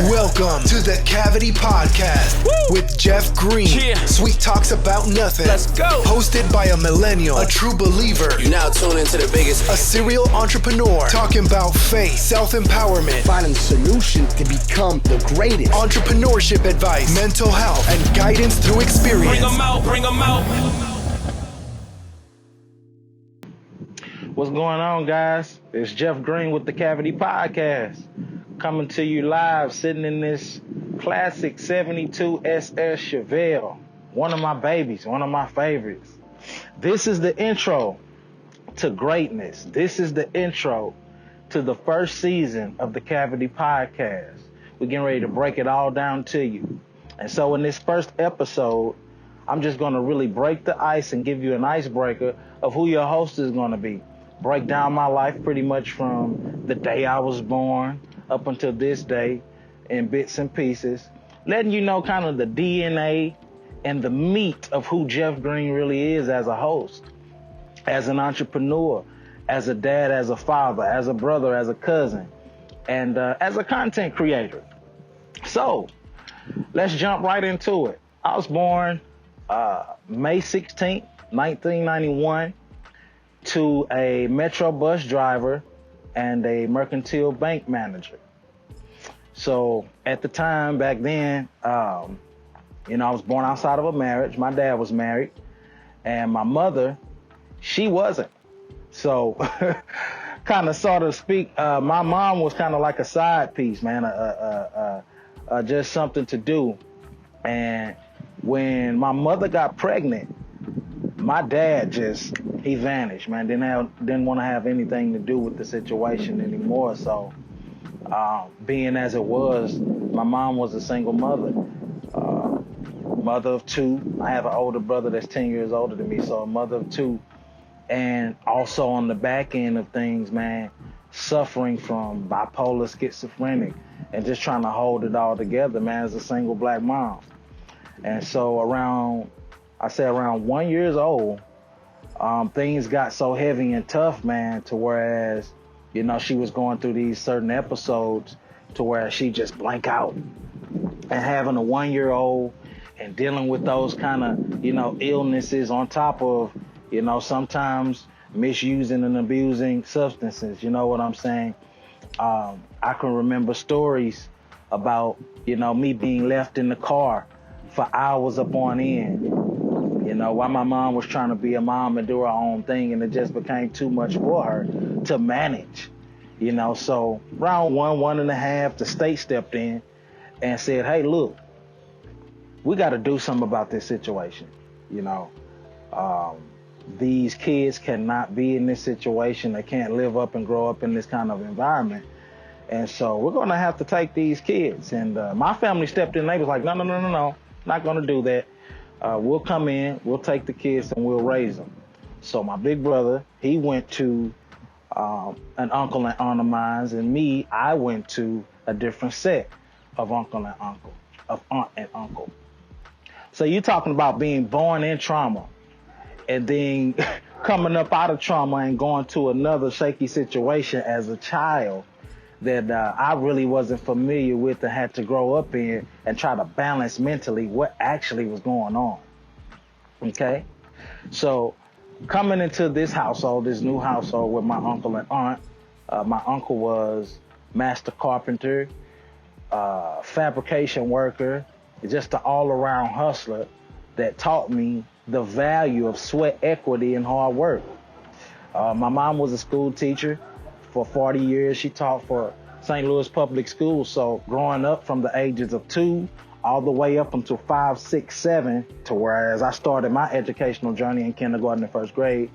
Welcome to the Cavity Podcast. Woo! With Jeff Green. Yeah. Sweet talks about nothing. Let's go. Hosted by a millennial, a true believer. You now tune into the biggest, a serial entrepreneur, talking about faith, self-empowerment, finding solutions to become the greatest, entrepreneurship advice, mental health, and guidance through experience. Bring them out, bring them out. What's going on, guys? It's Jeff Green with the Cavity Podcast, coming to you live, sitting in this classic 72 SS Chevelle, one of my babies, one of my favorites. This is the intro to greatness. This is the intro to the first season of the Cavity Podcast. We're getting ready to break it all down to you. And so in this first episode, I'm just going to really break the ice and give you an icebreaker of who your host is going to be. Break down my life pretty much from the day I was born up until this day in bits and pieces, letting you know kind of the DNA and the meat of who Jeff Green really is as a host, as an entrepreneur, as a dad, as a father, as a brother, as a cousin, and as a content creator. So let's jump right into it. I was born May 16th, 1991. To a Metro bus driver and a mercantile bank manager. So at the time back then, I was born outside of a marriage. My dad was married and my mother, she wasn't. So kind of sort of speak, my mom was kind of like a side piece, man, just something to do. And when my mother got pregnant, my dad he vanished, man. Didn't want to have anything to do with the situation anymore. So, being as it was, my mom was a single mother, mother of two. I have an older brother that's 10 years older than me, so a mother of two. And also on the back end of things, man, suffering from bipolar, schizophrenic, and just trying to hold it all together, man, as a single black mom. And so around 1 year old, things got so heavy and tough, man, to whereas, she was going through these certain episodes to where she just blank out. And having a 1 year old and dealing with those kind of, illnesses on top of, sometimes misusing and abusing substances, you know what I'm saying? I can remember stories about, me being left in the car for hours upon end. While my mom was trying to be a mom and do her own thing, and it just became too much for her to manage, So around 1.5, the state stepped in and said, hey, look, we got to do something about this situation. These kids cannot be in this situation. They can't live up and grow up in this kind of environment. And so we're going to have to take these kids. And my family stepped in. They was like, no, not going to do that. We'll come in, we'll take the kids, and we'll raise them. So my big brother, he went to an uncle and aunt of mine, and me, I went to a different set of aunt and uncle. So you're talking about being born in trauma and then coming up out of trauma and going to another shaky situation as a child that I really wasn't familiar with and had to grow up in and try to balance mentally what actually was going on. Okay? So coming into this household, this new household with my uncle and aunt, my uncle was master carpenter, fabrication worker, just an all-around hustler that taught me the value of sweat equity and hard work. My mom was a school teacher. For 40 years, she taught for St. Louis Public Schools. So growing up from the ages of 2 all the way up until 5, 6, 7, to whereas I started my educational journey in kindergarten and first grade,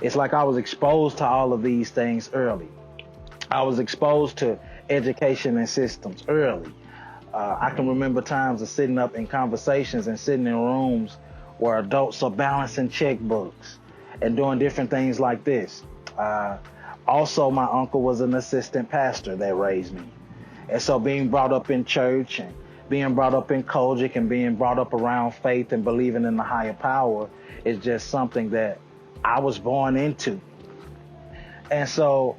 it's like I was exposed to all of these things early. I was exposed to education and systems early. I can remember times of sitting up in conversations and sitting in rooms where adults are balancing checkbooks and doing different things like this. Also, my uncle was an assistant pastor that raised me. And so being brought up in church and being brought up in Kojic and being brought up around faith and believing in the higher power is just something that I was born into. And so,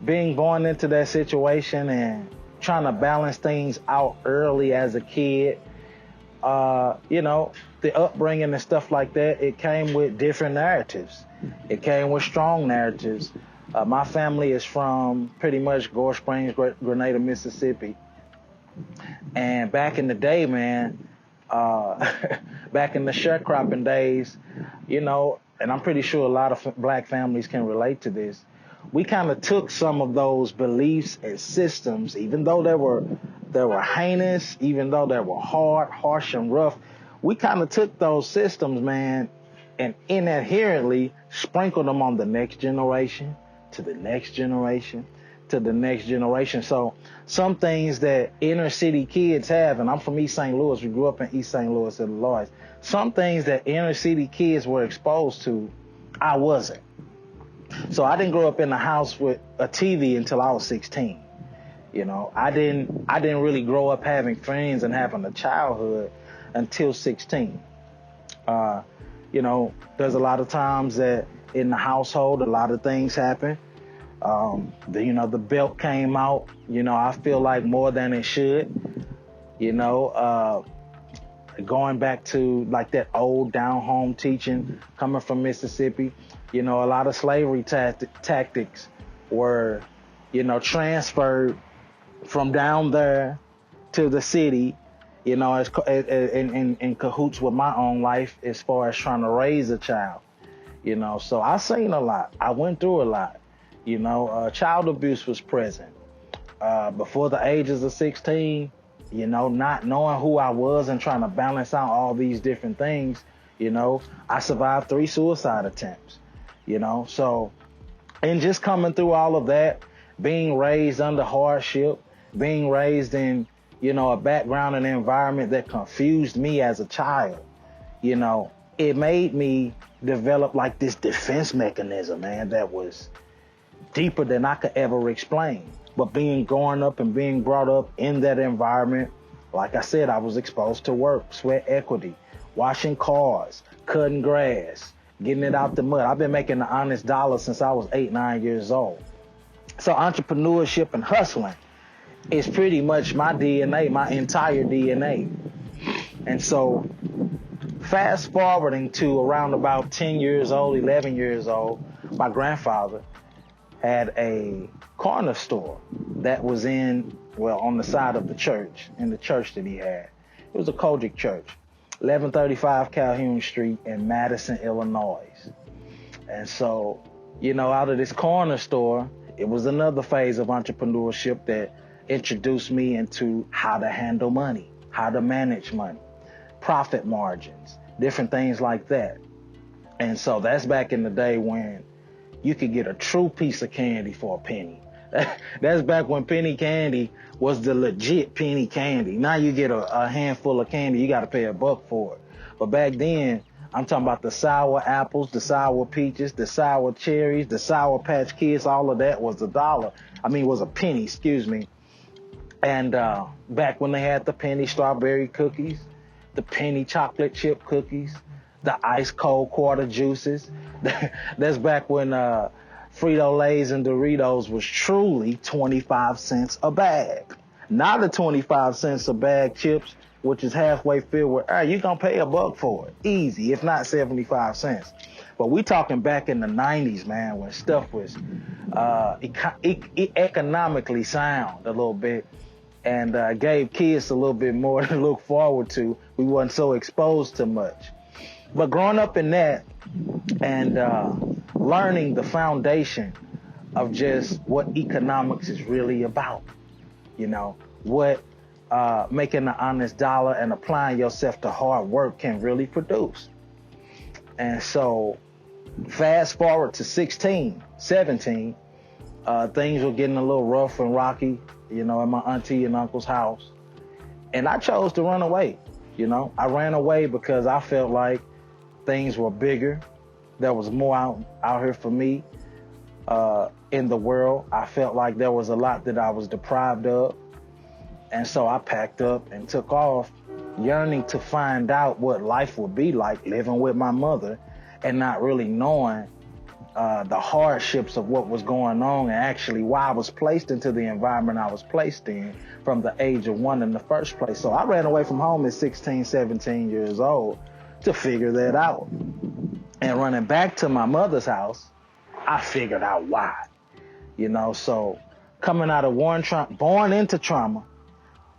being born into that situation and trying to balance things out early as a kid. The upbringing and stuff like that, it came with different narratives. It came with strong narratives. My family is from pretty much Gore Springs, Grenada, Mississippi. And back in the day, man, back in the sharecropping days, and I'm pretty sure a lot of black families can relate to this. We kind of took some of those beliefs and systems, even though they were heinous, even though they were hard, harsh, and rough. We kind of took those systems, man, and inadherently sprinkled them on the next generation, to the next generation, to the next generation. So some things that inner city kids have, and I'm from East St. Louis, we grew up in East St. Louis, Illinois. Some things that inner city kids were exposed to, I wasn't. So I didn't grow up in a house with a TV until I was 16. I didn't really grow up having friends and having a childhood until 16. There's a lot of times that in the household, a lot of things happen. The belt came out, I feel like more than it should. Going back to like that old down home teaching coming from Mississippi, a lot of slavery tactics were, transferred from down there to the city, as in cahoots with my own life as far as trying to raise a child, So I seen a lot. I went through a lot. Child abuse was present. Before the ages of 16, not knowing who I was and trying to balance out all these different things, I survived 3 suicide attempts, So, and just coming through all of that, being raised under hardship, being raised in, a background and environment that confused me as a child, it made me develop like this defense mechanism, man, that was deeper than I could ever explain. But growing up and being brought up in that environment, like I said, I was exposed to work, sweat equity, washing cars, cutting grass, getting it out the mud. I've been making an honest dollar since I was 8, 9 years old. So entrepreneurship and hustling is pretty much my DNA, my entire DNA. And so fast forwarding to around about 10 years old, 11 years old, my grandfather had a corner store that was on the side of the church, in the church that he had. It was a Kojic church, 1135 Calhoun Street in Madison, Illinois. And so, out of this corner store, it was another phase of entrepreneurship that introduced me into how to handle money, how to manage money, profit margins, different things like that. And so that's back in the day when you could get a true piece of candy for a penny. That's back when penny candy was the legit penny candy. Now you get a handful of candy, you got to pay $1 for it. But back then, I'm talking about the sour apples, the sour peaches, the sour cherries, the Sour Patch Kids, all of that was was a penny, excuse me. And back when they had the penny strawberry cookies, the penny chocolate chip cookies, the ice cold quarter juices. That's back when Frito-Lays and Doritos was truly 25 cents a bag. Now the 25 cents a bag chips, which is halfway filled with air, you're going to pay $1 for it. Easy, if not 75 cents. But we talking back in the 90s, man, when stuff was economically sound a little bit and gave kids a little bit more to look forward to. We wasn't so exposed to much. But growing up in that and learning the foundation of just what economics is really about, what making an honest dollar and applying yourself to hard work can really produce. And so fast forward to 16, 17, things were getting a little rough and rocky, at my auntie and uncle's house. And I chose to run away. I ran away because I felt like things were bigger. There was more out here for me in the world. I felt like there was a lot that I was deprived of. And so I packed up and took off, yearning to find out what life would be like living with my mother and not really knowing the hardships of what was going on, and actually why I was placed into the environment I was placed in from the age of 1 in the first place. So I ran away from home at 16, 17 years old to figure that out. And running back to my mother's house, I figured out why. So coming out of born into trauma,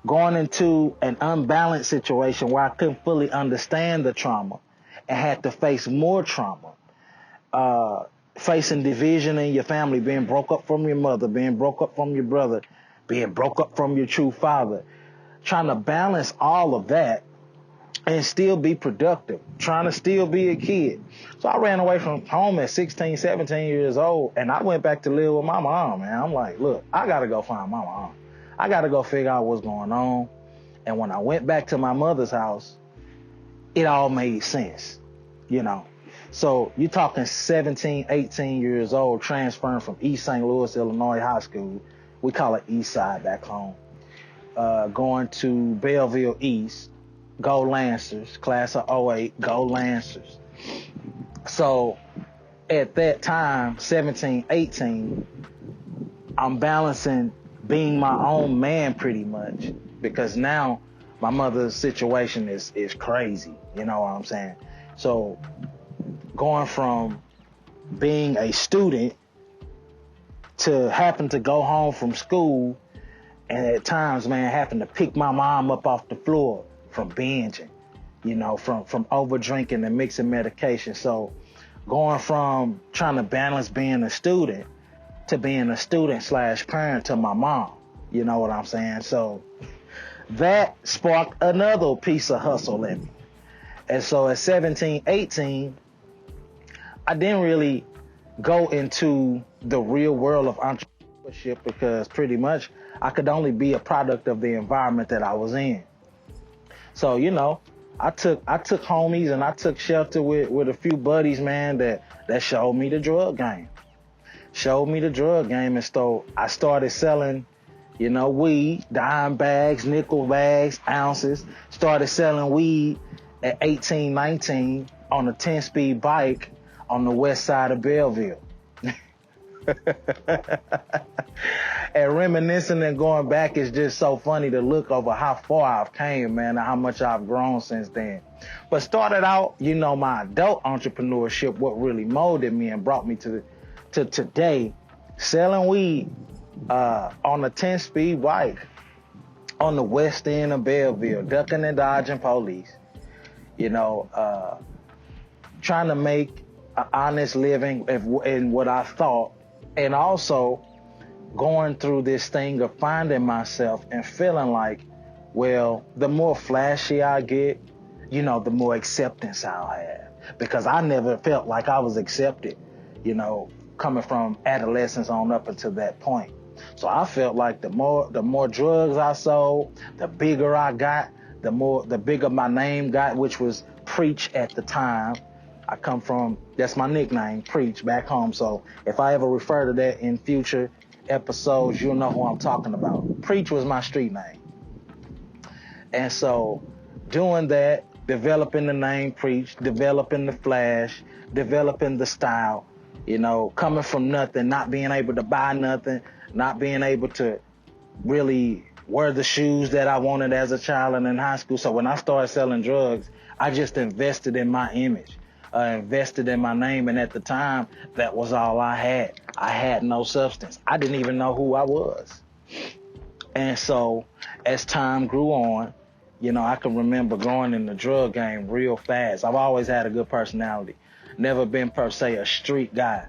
going into an unbalanced situation where I couldn't fully understand the trauma and had to face more trauma. Facing division in your family, being broke up from your mother, being broke up from your brother, being broke up from your true father, trying to balance all of that and still be productive, trying to still be a kid. So I ran away from home at 16, 17 years old, and I went back to live with my mom, man. I'm like, look, I got to go find my mom. I got to go figure out what's going on. And when I went back to my mother's house, it all made sense, So you're talking 17, 18 years old, transferring from East St. Louis, Illinois High School. We call it East Side back home. Going to Belleville East, go Lancers, class of 08, go Lancers. So at that time, 17, 18, I'm balancing being my own man pretty much, because now my mother's situation is crazy. You know what I'm saying? So going from being a student to having to go home from school, and at times, man, having to pick my mom up off the floor from binging, from over drinking and mixing medication. So going from trying to balance being a student to being a student / parent to my mom, you know what I'm saying? So that sparked another piece of hustle in me. And so at 17, 18, I didn't really go into the real world of entrepreneurship because pretty much I could only be a product of the environment that I was in. So, I took homies and I took shelter with a few buddies, man, that showed me the drug game. And so I started selling, weed, dime bags, nickel bags, ounces. Started selling weed at 18, 19 on a 10-speed bike on the west side of Belleville. And reminiscing and going back is just so funny to look over how far I've came, man, and how much I've grown since then. But started out, my adult entrepreneurship, what really molded me and brought me to today, selling weed on a 10-speed bike on the west end of Belleville, ducking and dodging police, trying to make an honest living in what I thought, and also going through this thing of finding myself and feeling like, well, the more flashy I get, the more acceptance I'll have. Because I never felt like I was accepted, coming from adolescence on up until that point. So I felt like the more drugs I sold, the bigger I got, the bigger my name got, which was Preach at the time. I come from, that's my nickname, Preach, back home. So if I ever refer to that in future episodes, you'll know who I'm talking about. Preach was my street name. And so doing that, developing the name Preach, developing the flash, developing the style, coming from nothing, not being able to buy nothing, not being able to really wear the shoes that I wanted as a child and in high school. So when I started selling drugs, I just invested in my image, invested in my name. And at the time, that was all I had. I had no substance. I didn't even know who I was. And so as time grew on, I can remember growing in the drug game real fast. I've always had a good personality. Never been per se a street guy,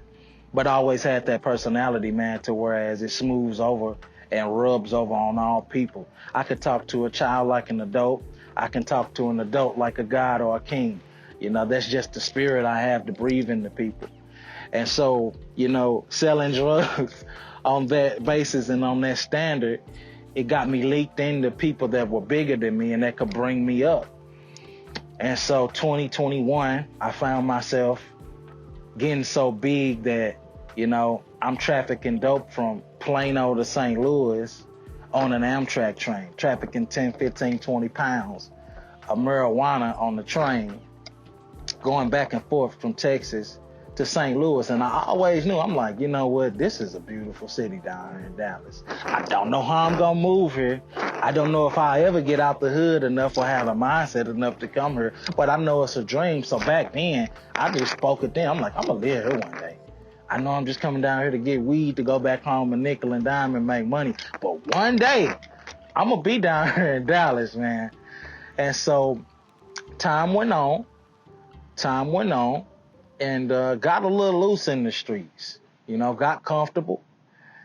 but always had that personality, man, to whereas it smooths over and rubs over on all people. I could talk to a child like an adult. I can talk to an adult like a god or a king. That's just the spirit I have to breathe into people. And so, selling drugs on that basis and on that standard, it got me leaked into people that were bigger than me and that could bring me up. And so 2021, I found myself getting so big that, I'm trafficking dope from Plano to St. Louis on an Amtrak train, trafficking 10, 15, 20 pounds of marijuana on the train, going back and forth from Texas to St. Louis, and I always knew, I'm like, you know what, this is a beautiful city down here in Dallas. I don't know how I'm gonna move here. I don't know if I'll ever get out the hood enough or have a mindset enough to come here, but I know it's a dream. So back then, I just spoke it then. I'm like, I'm gonna live here one day. I know I'm just coming down here to get weed, to go back home and nickel and dime and make money, but one day, I'm gonna be down here in Dallas, man. And so time went on, and got a little loose in the streets, you know, got comfortable.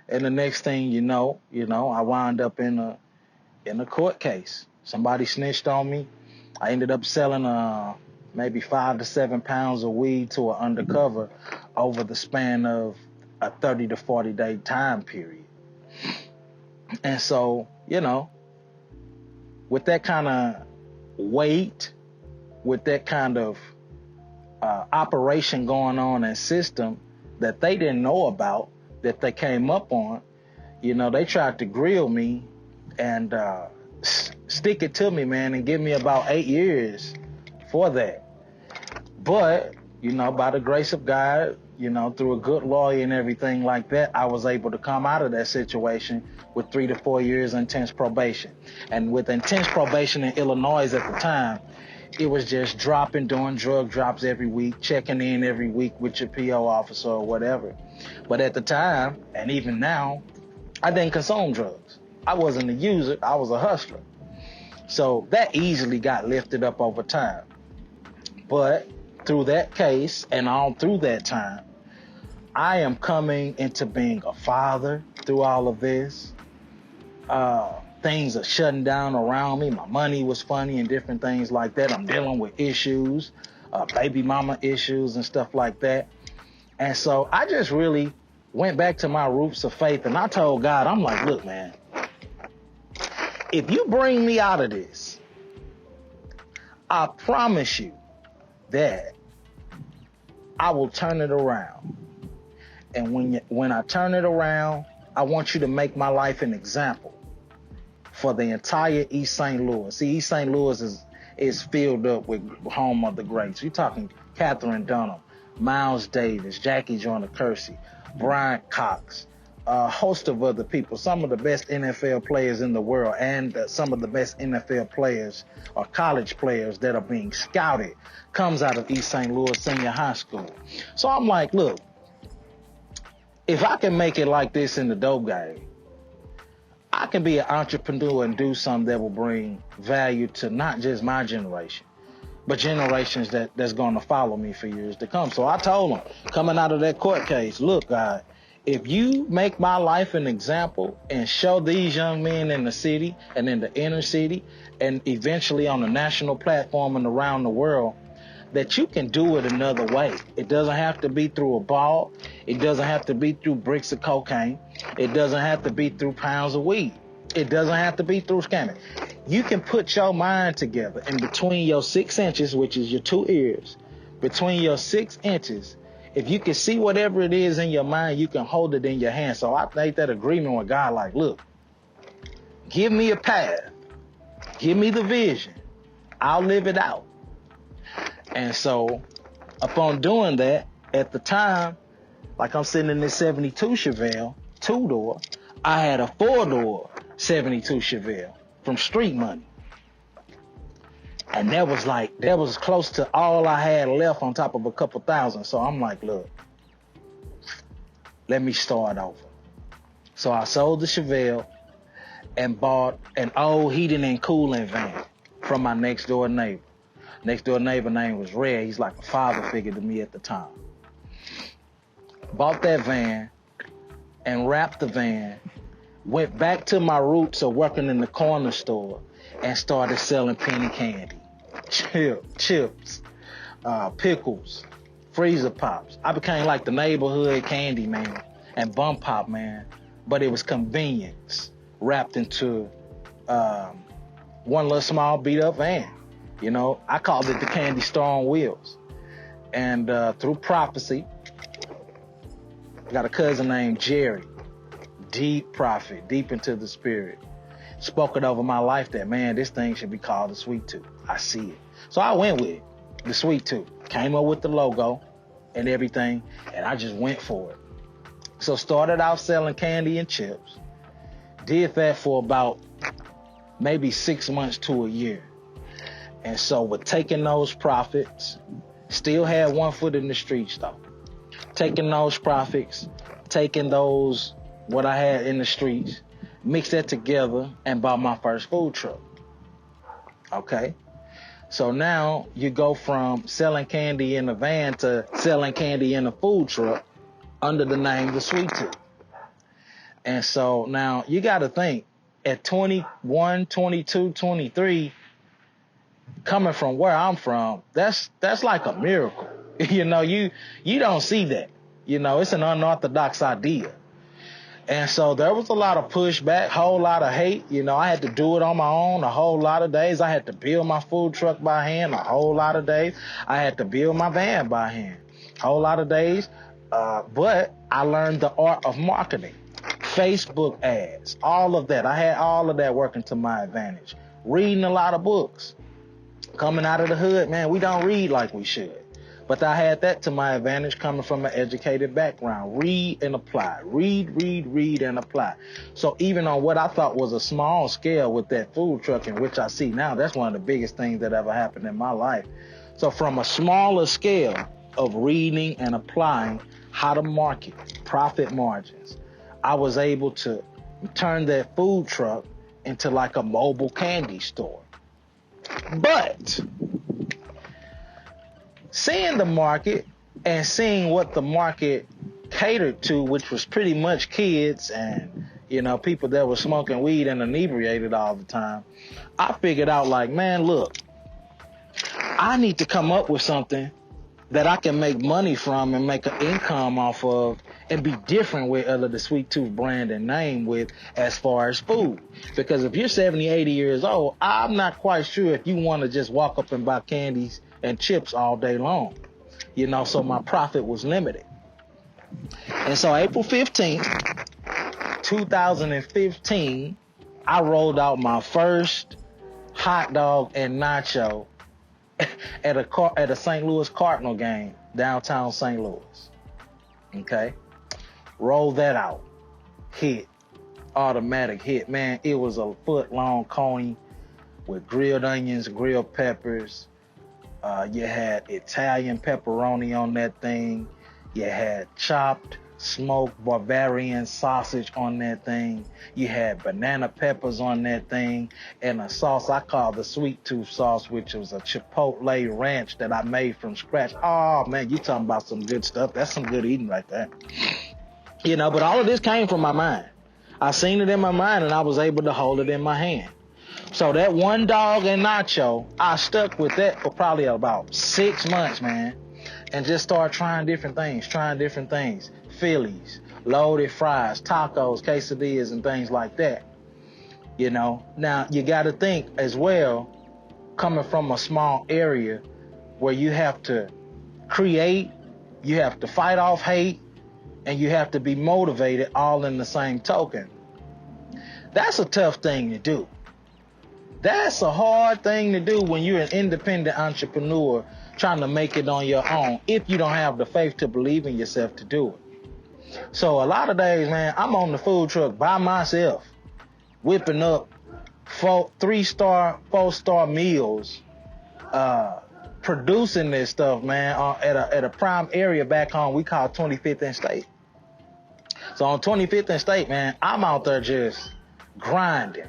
And the next thing you know, I wound up in a court case. Somebody snitched on me. I ended up selling maybe 5 to 7 pounds of weed to an undercover over the span of a 30 to 40 day time period. And so, you know, with that kind of weight, with that kind of operation going on and system that they didn't know about, that they came up on, you know, they tried to grill me and stick it to me, man, and give me about 8 years for that. But, you know, by the grace of God, you know, through a good lawyer and everything like that, I was able to come out of that situation with 3 to 4 years intense probation. And with intense probation in Illinois at the time, it was just doing drug drops every week, checking in every week with your PO officer or whatever. But at the time, and even now, I didn't consume drugs. I wasn't a user, I was a hustler. So that easily got lifted up over time. But through that case and all through that time, I am coming into being a father through all of this. Things are shutting down around me. My money was funny and different things like that. I'm dealing with issues, baby mama issues and stuff like that. And so I just really went back to my roots of faith, and I told God, I'm like, look, man, if you bring me out of this, I promise you that I will turn it around. And when I turn it around, I want you to make my life an example for the entire East St. Louis. See, East St. Louis is filled up with home of the greats. You're talking Catherine Dunham, Miles Davis, Jackie Joyner-Kersee, Brian Cox, a host of other people, some of the best NFL players in the world, and some of the best NFL players or college players that are being scouted comes out of East St. Louis Senior High School. So I'm like, look, if I can make it like this in the dope game, I can be an entrepreneur and do something that will bring value to not just my generation, but generations that's going to follow me for years to come. So I told him, coming out of that court case, look, God, if you make my life an example and show these young men in the city and in the inner city and eventually on a national platform and around the world, that you can do it another way. It doesn't have to be through a ball. It doesn't have to be through bricks of cocaine. It doesn't have to be through pounds of weed. It doesn't have to be through scamming. You can put your mind together, and between your 6 inches, which is your 2 ears, between your 6 inches, if you can see whatever it is in your mind, you can hold it in your hand. So I made that agreement with God, like, look, give me a path. Give me the vision. I'll live it out. And so upon doing that, at the time, like I'm sitting in this 72 Chevelle, 2-door, I had a 4-door 72 Chevelle from Street Money. And that was close to all I had left on top of a couple thousand. So I'm like, look, let me start over. So I sold the Chevelle and bought an old heating and cooling van from my next door neighbor. Next door neighbor name was Red. He's like a father figure to me at the time. Bought that van and wrapped the van, went back to my roots of working in the corner store and started selling penny candy, chips, pickles, freezer pops. I became like the neighborhood candy man and bum pop man, but it was convenience wrapped into one little small beat up van. You know, I called it the candy store on wheels. And through prophecy, I got a cousin named Jerry, deep prophet, deep into the spirit, spoke it over my life that, man, this thing should be called the Sweet Tooth. I see it. So I went with it, the Sweet Tooth. Came up with the logo, and everything, and I just went for it. So started out selling candy and chips. Did that for about maybe 6 months to a year. And so with taking those profits, still had one foot in the streets though. Taking those profits, taking those, what I had in the streets, mixed that together and bought my first food truck. Okay? So now you go from selling candy in a van to selling candy in a food truck under the name The Sweet Tooth. And so now you got to think, at 21, 22, 23, coming from where I'm from, that's like a miracle. You know, you don't see that. You know, it's an unorthodox idea. And so there was a lot of pushback, whole lot of hate. You know, I had to do it on my own a whole lot of days. I had to build my food truck by hand a whole lot of days. I had to build my van by hand a whole lot of days. But I learned the art of marketing, Facebook ads, all of that. I had all of that working to my advantage. Reading a lot of books. Coming out of the hood, man, we don't read like we should. But I had that to my advantage coming from an educated background. Read and apply. Read and apply. So even on what I thought was a small scale with that food truck, in which I see now, that's one of the biggest things that ever happened in my life. So from a smaller scale of reading and applying how to market, profit margins, I was able to turn that food truck into like a mobile candy store. But seeing the market and seeing what the market catered to, which was pretty much kids and, you know, people that were smoking weed and inebriated all the time, I figured out like, man, look, I need to come up with something that I can make money from and make an income off of and be different with the Sweet Tooth brand and name with as far as food. Because if you're 70, 80 years old, I'm not quite sure if you want to just walk up and buy candies and chips all day long. You know, so my profit was limited. And so April 15th, 2015, I rolled out my first hot dog and nacho at a St. Louis Cardinal game, downtown St. Louis. Okay? Roll that out. Hit. Automatic hit. Man, it was a foot-long coney with grilled onions, grilled peppers. You had Italian pepperoni on that thing. You had chopped, smoked Bavarian sausage on that thing. You had banana peppers on that thing. And a sauce I call the Sweet Tooth sauce, which was a Chipotle ranch that I made from scratch. Oh, man, you talking about some good stuff. That's some good eating right there. You know, but all of this came from my mind. I seen it in my mind, and I was able to hold it in my hand. So that one dog and nacho, I stuck with that for probably about 6 months, man. And just started trying different things. Phillies, loaded fries, tacos, quesadillas, and things like that. You know, now you got to think as well, coming from a small area where you have to create, you have to fight off hate, and you have to be motivated all in the same token. That's a tough thing to do. That's a hard thing to do when you're an independent entrepreneur trying to make it on your own if you don't have the faith to believe in yourself to do it. So a lot of days, man, I'm on the food truck by myself, whipping up 3-star, 4-star meals, producing this stuff, man, at a prime area back home we call 25th and State. So on 25th and State, man, I'm out there just grinding,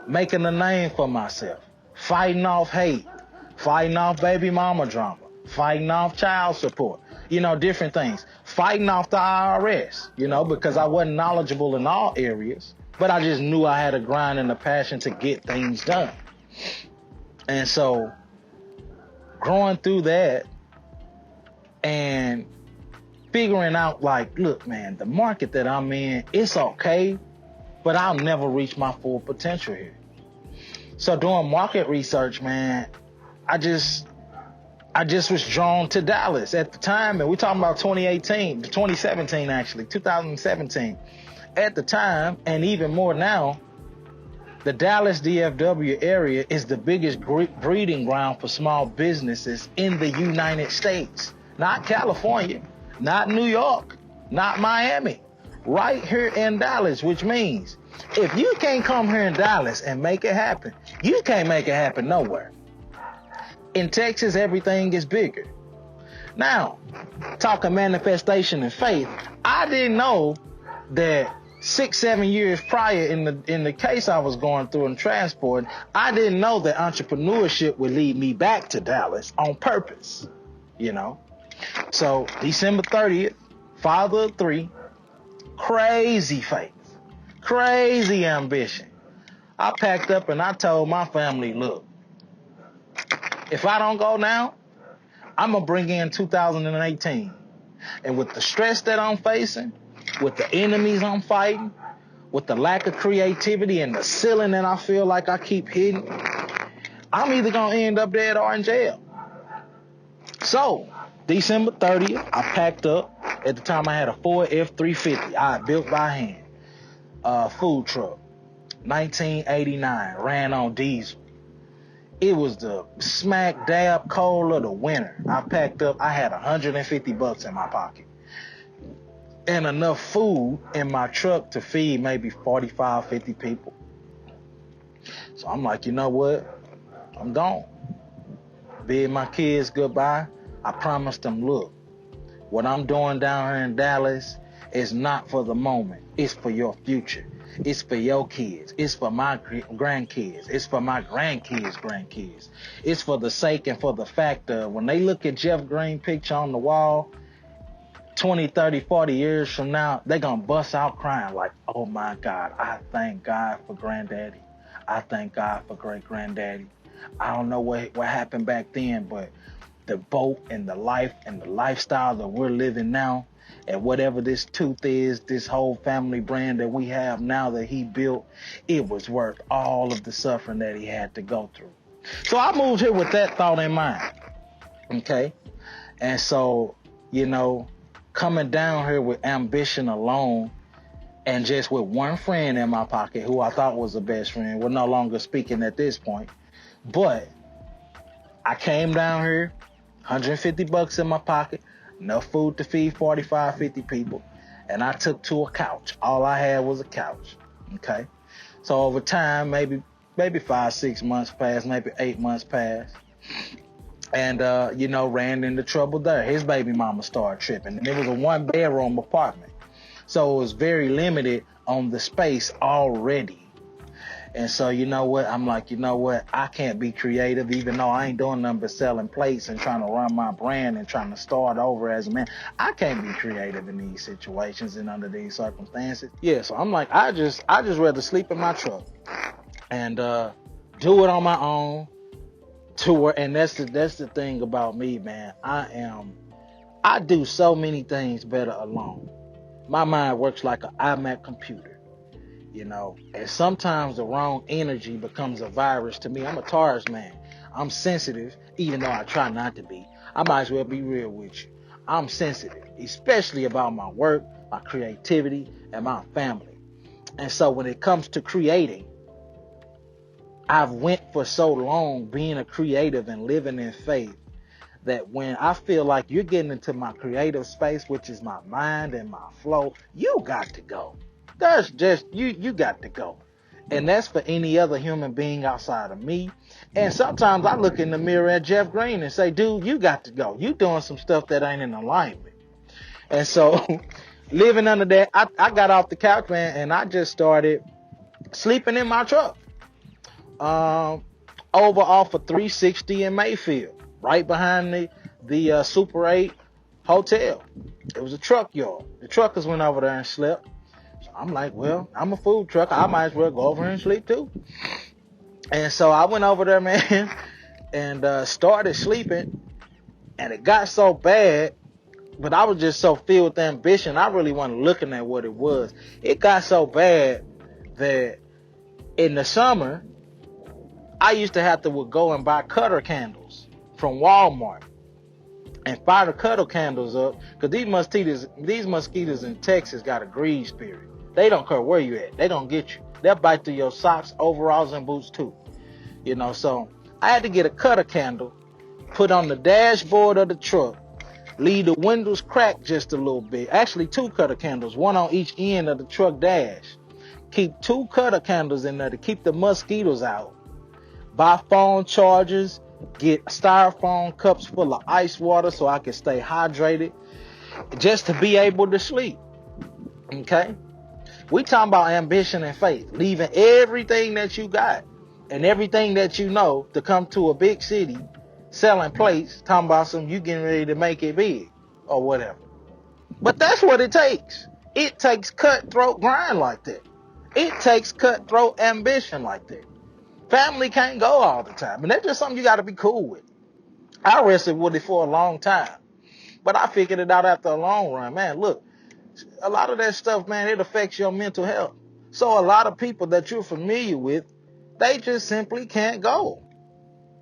making a name for myself, fighting off hate, fighting off baby mama drama, fighting off child support, you know, different things, fighting off the IRS, you know, because I wasn't knowledgeable in all areas, but I just knew I had a grind and a passion to get things done. And so growing through that and figuring out like, look, man, the market that I'm in, it's okay, but I'll never reach my full potential here. So doing market research, man, I just was drawn to Dallas at the time, and we're talking about 2017 actually, 2017. At the time, and even more now, the Dallas DFW area is the biggest breeding ground for small businesses in the United States, not California, not New York, not Miami, right here in Dallas, which means if you can't come here in Dallas and make it happen, you can't make it happen nowhere. In Texas, everything is bigger. Now, talking manifestation and faith, I didn't know that 6-7 years prior in the case I was going through in transport, I didn't know that entrepreneurship would lead me back to Dallas on purpose, you know. So December 30th, father of 3, crazy faith, crazy ambition. I packed up and I told my family, look, if I don't go now, I'm going to bring in 2018. And with the stress that I'm facing, with the enemies I'm fighting, with the lack of creativity and the ceiling that I feel like I keep hitting, I'm either going to end up dead or in jail. So, December 30th, I packed up. At the time, I had a Ford F-350 I had built by hand. Food truck. 1989. Ran on diesel. It was the smack dab cold of the winter. I packed up. I had $150 in my pocket. And enough food in my truck to feed maybe 45, 50 people. So I'm like, you know what? I'm gone. Bid my kids goodbye. I promised them, look, what I'm doing down here in Dallas is not for the moment. It's for your future. It's for your kids. It's for my grandkids. It's for my grandkids. It's for the sake and for the fact of when they look at Jeff Green picture on the wall, 20, 30, 40 years from now, they're going to bust out crying like, oh my God, I thank God for granddaddy. I thank God for great-granddaddy. I don't know what happened back then, but the boat and the life and the lifestyle that we're living now, and whatever this tooth is, this whole family brand that we have now that he built, it was worth all of the suffering that he had to go through. So I moved here with that thought in mind. Okay? And so, you know, coming down here with ambition alone and just with one friend in my pocket who I thought was a best friend, we're no longer speaking at this point, but I came down here, $150 in my pocket, enough food to feed 45, 50 people, and I took to a couch. All I had was a couch, okay? So over time, maybe 5, 6 months passed, maybe 8 months passed, and, you know, ran into trouble there. His baby mama started tripping, and it was a 1-bedroom apartment, so it was very limited on the space already. And so, you know what? I'm like, you know what? I can't be creative, even though I ain't doing nothing but selling plates and trying to run my brand and trying to start over as a man. I can't be creative in these situations and under these circumstances. Yeah, so I'm like, I just rather sleep in my truck and do it on my own. And that's the thing about me, man. I do so many things better alone. My mind works like an iMac computer. You know, and sometimes the wrong energy becomes a virus to me. I'm a Taurus man. I'm sensitive, even though I try not to be. I might as well be real with you. I'm sensitive, especially about my work, my creativity, and my family. And so when it comes to creating, I've went for so long being a creative and living in faith that when I feel like you're getting into my creative space, which is my mind and my flow, you got to go. That's just, you got to go. And that's for any other human being outside of me. And sometimes I look in the mirror at Jeff Green and say, dude, you got to go. You doing some stuff that ain't in alignment. And so living under that, I got off the couch, man, and I just started sleeping in my truck. Over off of 360 in Mayfield, right behind the Super 8 hotel. It was a truck yard. The truckers went over there and slept. I'm like, well, I'm a food truck. I might as well go over here and sleep too. And so I went over there, man, and started sleeping. And it got so bad, but I was just so filled with ambition. I really wasn't looking at what it was. It got so bad that in the summer, I used to have to go and buy cutter candles from Walmart and fire the cutter candles up, because these mosquitoes in Texas got a greed spirit. They don't care where you at. They don't get you. They'll bite through your socks, overalls, and boots too. You know, so I had to get a cutter candle, put on the dashboard of the truck, leave the windows cracked just a little bit. Actually, 2 cutter candles, one on each end of the truck dash. Keep 2 cutter candles in there to keep the mosquitoes out. Buy phone chargers, get styrofoam cups full of ice water so I can stay hydrated, just to be able to sleep. Okay? We talking about ambition and faith, leaving everything that you got and everything that you know to come to a big city, selling plates, talking about you getting ready to make it big or whatever. But that's what it takes. It takes cutthroat grind like that. It takes cutthroat ambition like that. Family can't go all the time, and that's just something you got to be cool with. I wrestled with it for a long time, but I figured it out after a long run. Man, look, a lot of that stuff, man, it affects your mental health. So a lot of people that you're familiar with, they just simply can't go.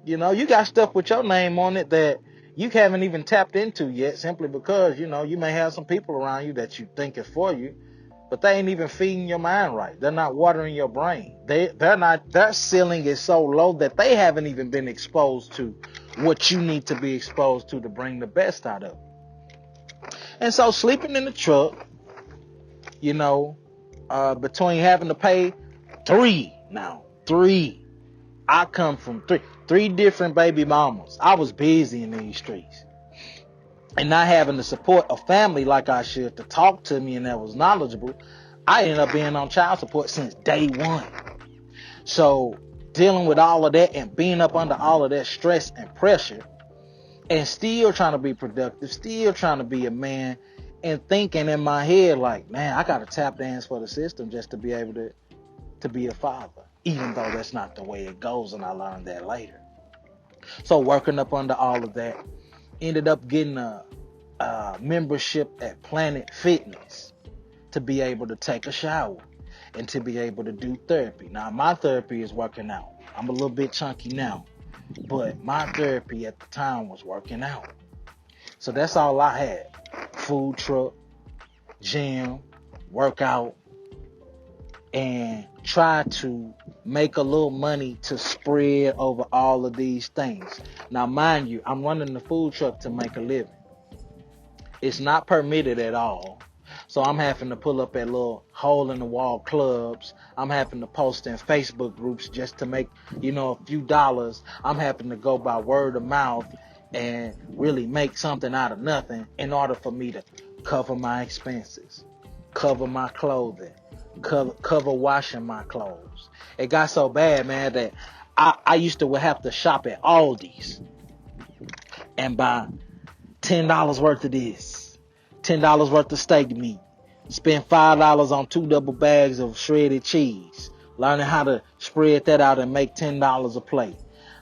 You know, you got stuff with your name on it that you haven't even tapped into yet, simply because, you know, you may have some people around you that you think is for you, but they ain't even feeding your mind right. They're not watering your brain. Their ceiling is so low that they haven't even been exposed to what you need to be exposed to bring the best out of it. And so sleeping in the truck, you know, between having to pay three, I come from three different baby mamas. I was busy in these streets. And not having to support a family like I should to talk to me and that was knowledgeable, I ended up being on child support since day one. So dealing with all of that and being up under all of that stress and pressure and still trying to be productive, still trying to be a man and thinking in my head like, man, I got to tap dance for the system just to be able to be a father, even though that's not the way it goes. And I learned that later. So working up under all of that, ended up getting a membership at Planet Fitness to be able to take a shower and to be able to do therapy. Now, my therapy is working out. I'm a little bit chunky now, but my therapy at the time was working out. So that's all I had. Food truck, gym, workout, and try to make a little money to spread over all of these things. Now, mind you, I'm running the food truck to make a living. It's not permitted at all. So I'm having to pull up at little hole-in-the-wall clubs. I'm having to post in Facebook groups just to make, a few dollars. I'm having to go by word of mouth and really make something out of nothing in order for me to cover my expenses, cover my clothing, cover washing my clothes. It got so bad, man, that I used to have to shop at Aldi's and buy $10 worth of this, $10 worth of steak meat, spend $5 on 2 double bags of shredded cheese, learning how to spread that out and make $10 a plate,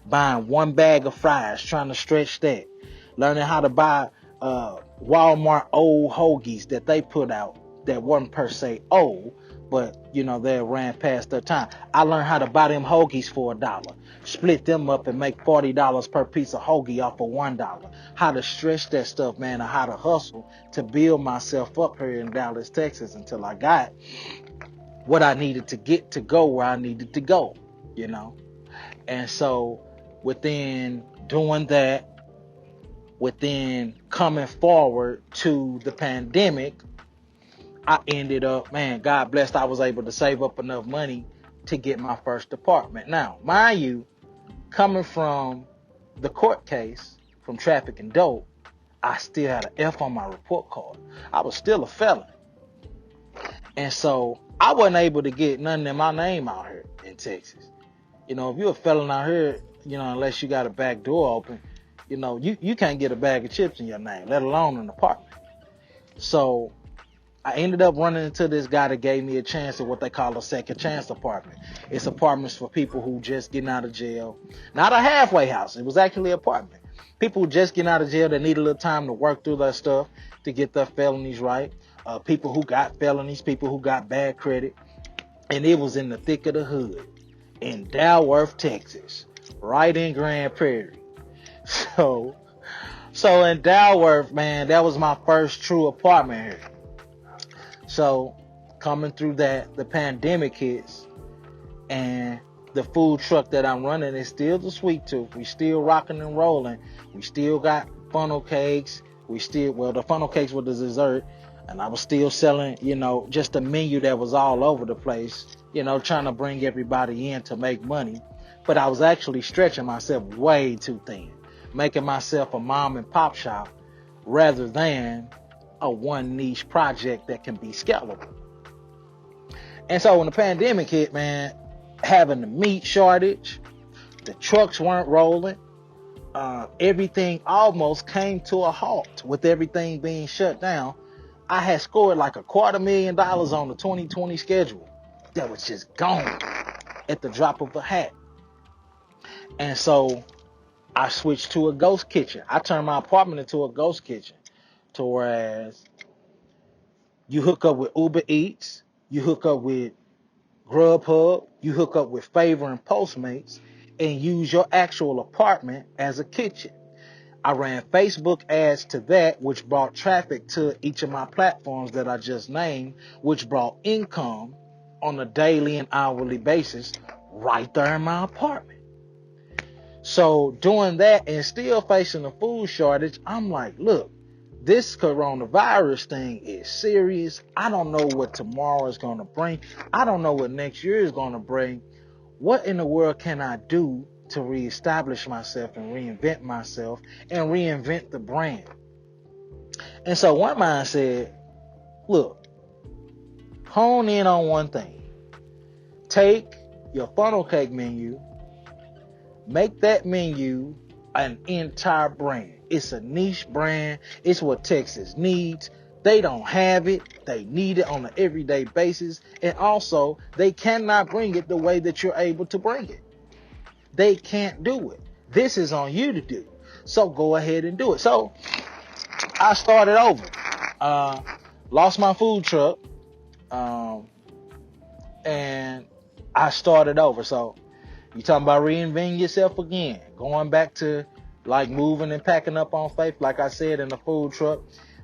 buying 1 bag of fries, trying to stretch that, learning how to buy Walmart old hoagies that they put out that weren't per se old, but they ran past their time. I learned how to buy them hoagies for $1, split them up and make $40 per piece of hoagie off of $1. How to stretch that stuff, man, and how to hustle to build myself up here in Dallas, Texas, until I got what I needed to get to go where I needed to go, And so within doing that, within coming forward to the pandemic, I ended up, man, God blessed, I was able to save up enough money to get my first apartment. Now, mind you, coming from the court case, from trafficking dope, I still had an F on my report card. I was still a felon. And so I wasn't able to get nothing in my name out here in Texas. If you're a felon out here, unless you got a back door open, you can't get a bag of chips in your name, let alone an apartment. So I ended up running into this guy that gave me a chance at what they call a second chance apartment. It's apartments for people who just getting out of jail. Not a halfway house. It was actually an apartment. People who just getting out of jail that need a little time to work through their stuff to get their felonies right. People who got felonies, people who got bad credit. And it was in the thick of the hood in Dalworth, Texas, right in Grand Prairie. So in Dalworth, man, that was my first true apartment here. So coming through that, the pandemic hits, and the food truck that I'm running is still the Sweet Tooth. We still rocking and rolling. We still got funnel cakes. The funnel cakes were the dessert, and I was still selling, just a menu that was all over the place, trying to bring everybody in to make money. But I was actually stretching myself way too thin, making myself a mom and pop shop rather than a one niche project that can be scalable. And so when the pandemic hit, man, having the meat shortage, the trucks weren't rolling, everything almost came to a halt with everything being shut down. I had scored like $250,000 on the 2020 schedule that was just gone at the drop of a hat. And so I switched to a ghost kitchen. I turned my apartment into a ghost kitchen, to whereas you hook up with Uber Eats, you hook up with Grubhub, you hook up with Favor and Postmates, and use your actual apartment as a kitchen. I ran Facebook ads to that, which brought traffic to each of my platforms that I just named, which brought income on a daily and hourly basis right there in my apartment. So doing that and still facing a food shortage, I'm like, look, this coronavirus thing is serious. I don't know what tomorrow is going to bring. I don't know what next year is going to bring. What in the world can I do to reestablish myself and reinvent myself and reinvent the brand? And so one mind said, look, hone in on one thing. Take your funnel cake menu, make that menu an entire brand. It's a niche brand. It's what Texas needs. They don't have it. They need it on an everyday basis. And also, they cannot bring it the way that you're able to bring it. They can't do it. This is on you to do. So go ahead and do it. So I started over. Lost my food truck. And I started over. So you talking about reinventing yourself again. Going back to like moving and packing up on faith, like I said, in the food truck.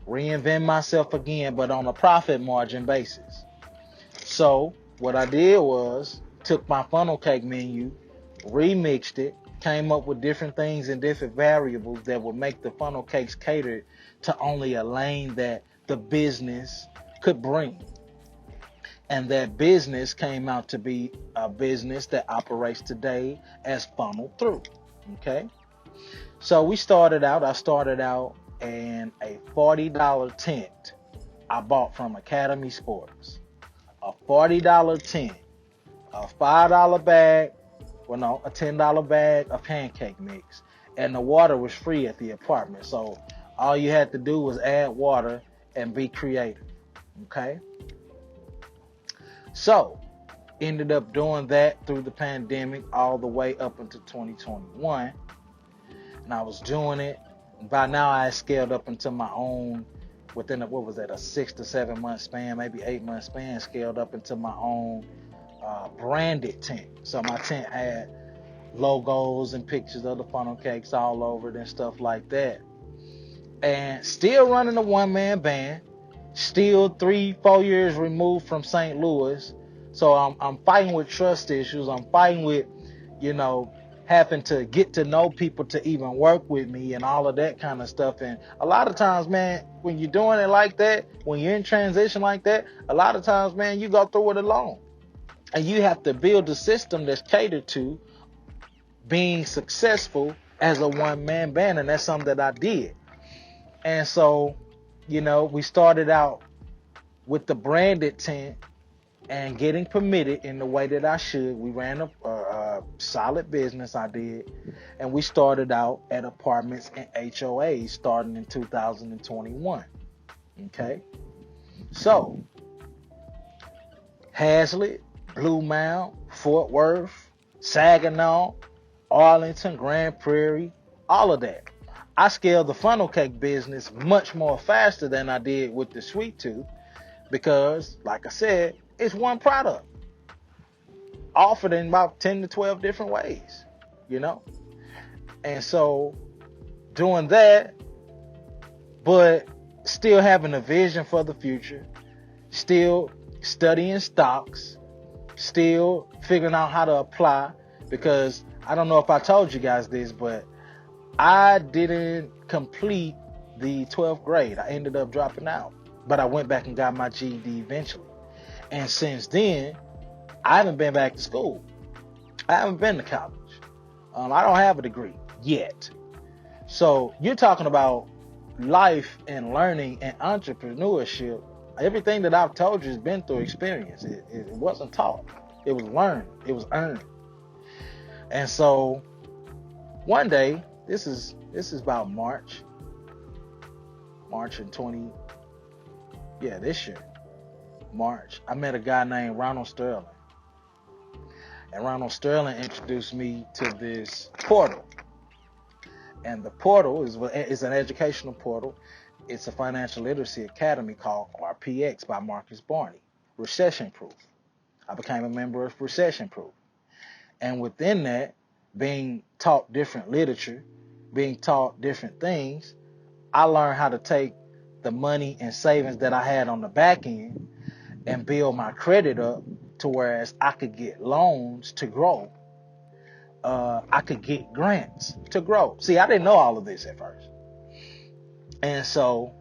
Reinvent myself again, but on a profit margin basis. So what I did was took my funnel cake menu, remixed it, came up with different things and different variables that would make the funnel cakes catered to only a lane that the business could bring. And that business came out to be a business that operates today as Funnel Through. Okay? So I started out in a $40 tent I bought from Academy Sports. A $40 tent, a $5 bag, a $10 bag of pancake mix. And the water was free at the apartment. So all you had to do was add water and be creative. Okay? So, ended up doing that through the pandemic all the way up until 2021. And I was doing it. By now, I scaled up into my own, within a 6 to 7 month span, maybe 8 month span, scaled up into my own branded tent. So my tent had logos and pictures of the funnel cakes all over it and stuff like that. And still running a one-man band. Still 3-4 years removed from St. Louis. So I'm fighting with trust issues. I'm fighting with, having to get to know people to even work with me and all of that kind of stuff. And a lot of times, man, when you're doing it like that, when you're in transition like that, a lot of times, man, you go through it alone. And you have to build a system that's catered to being successful as a one-man band. And that's something that I did. And so, we started out with the branded tent and getting permitted in the way that I should. We ran a solid business, I did. And we started out at apartments and HOAs starting in 2021. Okay? So, Hazlitt, Blue Mound, Fort Worth, Saginaw, Arlington, Grand Prairie, all of that. I scaled the funnel cake business much more faster than I did with the sweet tooth because, like I said, it's one product offered in about 10 to 12 different ways, And so doing that, but still having a vision for the future, still studying stocks, still figuring out how to apply, because I don't know if I told you guys this, but I didn't complete the 12th grade. I ended up dropping out, but I went back and got my GED eventually. And since then, I haven't been back to school. I haven't been to college. I don't have a degree yet. So you're talking about life and learning and entrepreneurship. Everything that I've told you has been through experience. It wasn't taught. It was learned. It was earned. And so one day, this is about March in this year, March, I met a guy named Ronald Sterling. And Ronald Sterling introduced me to this portal. And the portal is an educational portal. It's a financial literacy academy called RPX by Marcus Barney, Recession Proof. I became a member of Recession Proof. And within that, being taught different literature, being taught different things, I learned how to take the money and savings that I had on the back end and build my credit up to whereas I could get loans to grow. I could get grants to grow. See, I didn't know all of this at first. And so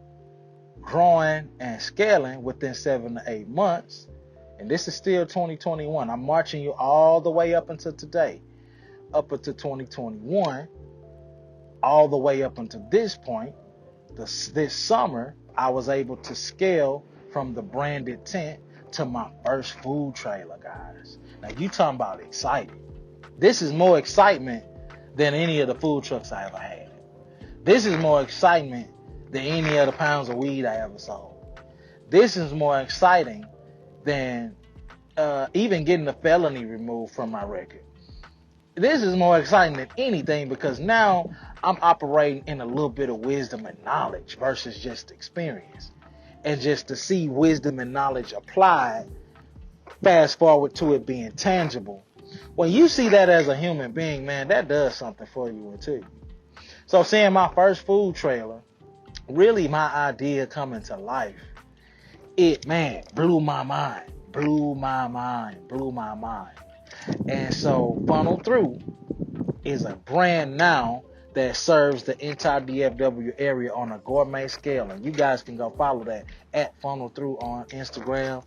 growing and scaling within 7 to 8 months, and this is still 2021. I'm marching you all the way up until today, up until 2021, all the way up until this point. This summer, I was able to scale from the branded tent to my first food trailer, guys. Now, you talking about exciting. This is more excitement than any of the food trucks I ever had. This is more excitement than any of the pounds of weed I ever sold. This is more exciting than even getting the felony removed from my record. This is more exciting than anything because now I'm operating in a little bit of wisdom and knowledge versus just experience. And just to see wisdom and knowledge applied, fast forward to it being tangible. When you see that as a human being, man, that does something for you and to you. So seeing my first food trailer, really my idea coming to life, it, man, blew my mind. And so Funnel Through is a brand now that serves the entire DFW area on a gourmet scale. And you guys can go follow that at Funnel Through on Instagram.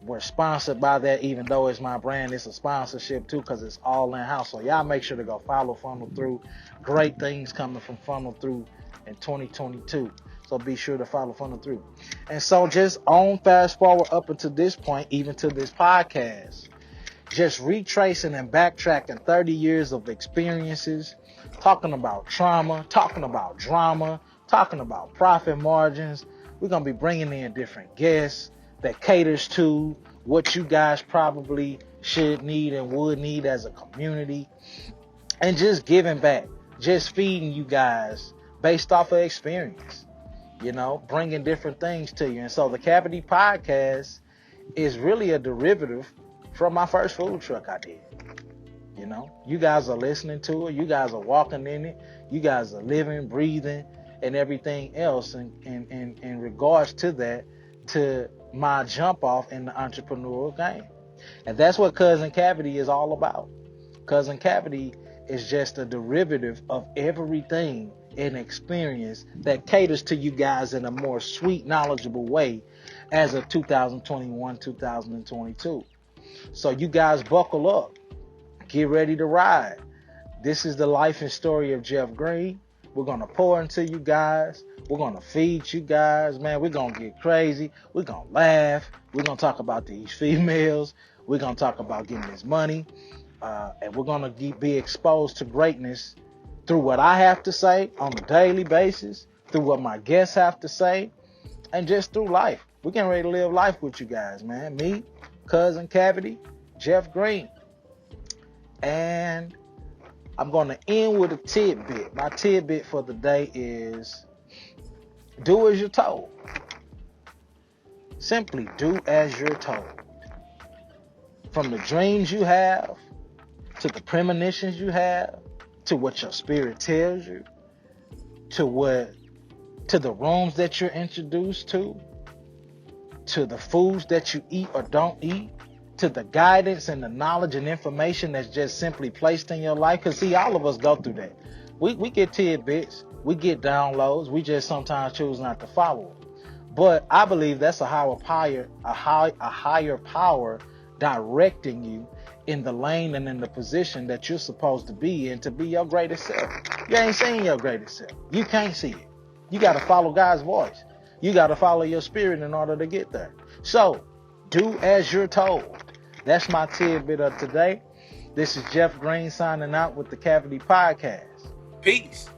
We're sponsored by that, even though it's my brand. It's a sponsorship too, because it's all in-house. So y'all make sure to go follow Funnel Through. Great things coming from Funnel Through in 2022. So be sure to follow Funnel Through. And so just on fast forward up until this point, even to this podcast, just retracing and backtracking 30 years of experiences, talking about trauma, talking about drama, talking about profit margins. We're going to be bringing in different guests that caters to what you guys probably should need and would need as a community, and just giving back, just feeding you guys based off of experience, bringing different things to you. And so the Cavity Podcast is really a derivative from my first food truck I did. You guys are listening to it. You guys are walking in it. You guys are living, breathing, and everything else in regards to that, to my jump off in the entrepreneurial game. And that's what Cousin Cavity is all about. Cousin Cavity is just a derivative of everything in experience that caters to you guys in a more sweet, knowledgeable way as of 2021, 2022. So you guys buckle up. Get ready to ride. This is the life and story of Jeff Green. We're going to pour into you guys. We're going to feed you guys, man. We're going to get crazy. We're going to laugh. We're going to talk about these females. We're going to talk about getting this money. And we're going to be exposed to greatness through what I have to say on a daily basis, through what my guests have to say, and just through life. We're getting ready to live life with you guys, man. Me, Cousin Cavity, Jeff Green. And I'm going to end with a tidbit. My tidbit for the day is do as you're told. Simply do as you're told. From the dreams you have, to the premonitions you have, to what your spirit tells you, to the rooms that you're introduced to the foods that you eat or don't eat, to the guidance and the knowledge and information that's just simply placed in your life. Because see, all of us go through that. We get tidbits, we get downloads, we just sometimes choose not to follow them. But I believe that's a higher power directing you in the lane and in the position that you're supposed to be in to be your greatest self. You ain't seen your greatest self. You can't see it. You got to follow God's voice. You got to follow your spirit in order to get there. So, do as you're told. That's my tidbit of today. This is Jeff Green signing out with the Cavity Podcast. Peace.